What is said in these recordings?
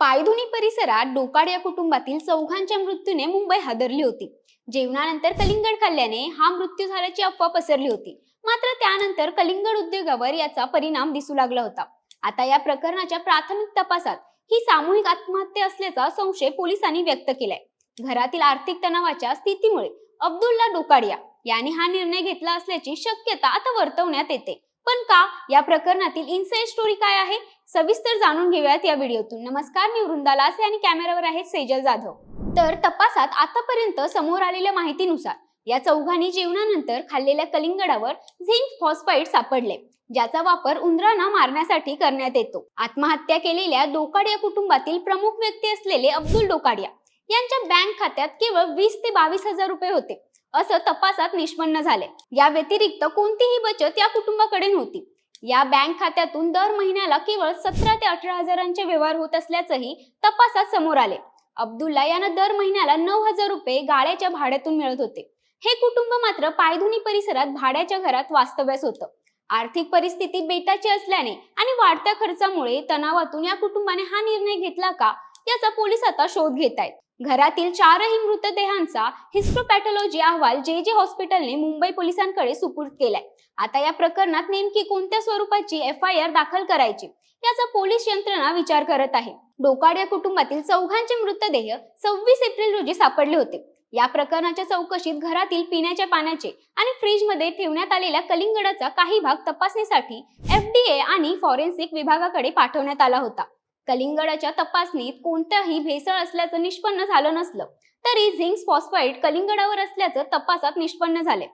पायधुनी परिसरात डोकाड या कुटुंबातील चौघांच्या मृत्यूने मुंबई हादरली होती। जेवणानंतर कलिंगड खाल्ल्याने हा मृत्यू झाल्याची अफवा पसरली होती। मात्र त्यानंतर कलिंगड उद्योगावर याचा परिणाम दिसू लागला होता। आता या प्रकरणाच्या प्राथमिक तपासात ही सामूहिक आत्महत्या असल्याचा संशय पोलिसांनी व्यक्त केलाय। घरातील आर्थिक तणावाच्या स्थितीमुळे अब्दुल्ला डोकाडिया यांनी हा निर्णय घेतला असल्याची शक्यता आता वर्तवण्यात येते। पण का? या प्रकरणातील इनसाइड स्टोरी काय आहे, सविस्तर जाणून घेऊयात या व्हिडिओतून। नमस्कार, मी वृंदा लासे आणि कॅमेरावर आहे सेजल जाधव। तर तपासात आतापर्यंत समोर आलेल्या माहितीनुसार या चौघांनी जेवणानंतर खाल्लेल्या कलिंगडावर झिंक फॉस्फाईड सापडले, ज्याचा वापर उंदरांना मारण्यासाठी करण्यात येतो। आत्महत्या केलेल्या डोकाडिया कुटुंबातील प्रमुख व्यक्ती असलेले अब्दुल डोकाडिया यांच्या बँक खात्यात केवळ 20 ते 22 हजार रुपये होते, असं तपासात निष्पन्न झाले। या व्यतिरिक्त कोणतीही बचत या कुटुंबाकडे नव्हती। या बँक खात्यातून दर महिन्याला केवळ 17 ते 18 हजारांचे व्यवहार होत असल्याचंही तपासात समोर आले। अब्दुल्ला यांना दर महिन्याला 9 हजार रुपये गाळ्याच्या भाड्यातून मिळत होते। हे कुटुंब मात्र पायधुनी परिसरात भाड्याच्या घरात वास्तव्यास होतं। आर्थिक परिस्थिती बेताची असल्याने आणि वाढत्या खर्चामुळे तणावातून या कुटुंबाने हा निर्णय घेतला का, याचा पोलीस आता शोध घेत आहेत। घरातील 4ही मृतदेहांचा हिस्टोपॅथॉलॉजी अहवाल जे हॉस्पिटलने मुंबई पोलिसांकडे सुपूर्द केलाय। आता या प्रकरणात नेमकी कोणत्या स्वरूपाची FIR दाखल करायची, याचा पोलीस यंत्रणा विचार करत आहे। डोकाडिया कुटुंबातील चौघांचे मृतदेह 26 एप्रिल रोजी सापडले होते। या प्रकरणाच्या चौकशीत घरातील पिण्याच्या पाण्याचे आणि फ्रीजमध्ये ठेवण्यात आलेल्या कलिंगडाचा काही भाग तपासणीसाठी FDA आणि फॉरेन्सिक विभागाकडे पाठवण्यात आला होता। कलिंगडाच्या तपासणीत कोणत्याही भेसळ असल्याचं निष्पन्न झालं नसलं तरी झिंक फॉस्फाईड कलिंगडावर असल्याचं तपासात निष्पन्न झाले।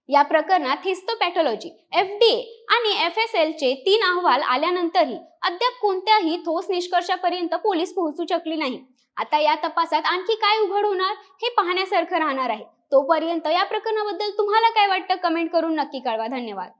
या प्रकरणात हिस्टोपॅथॉलॉजी, FDA आणि FSL चे 3 अहवाल आल्यानंतरही अद्याप कोणत्याही ठोस निष्कर्षापर्यंत पोलीस पोहोचू शकली नाही। आता या तपासात आणखी काय उघड होणार हे पाहण्यासारखं राहणार आहे। तोपर्यंत या प्रकरणाबद्दल तुम्हाला काय वाटतं, कमेंट करून नक्की कळवा। धन्यवाद।